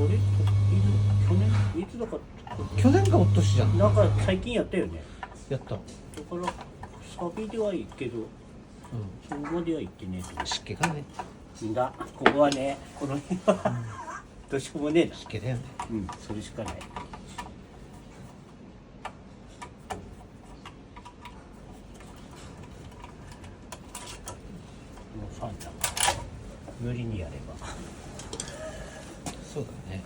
れ去年いつだか去年かおとしじゃん。なんか最近やったよね。やった。だからサビではいいけどそこまでは行ってねえと。湿気がね。ここはね、この辺はどうしようもねえな。湿気だよね。それしかない。ファンだ無理にやればそうだね。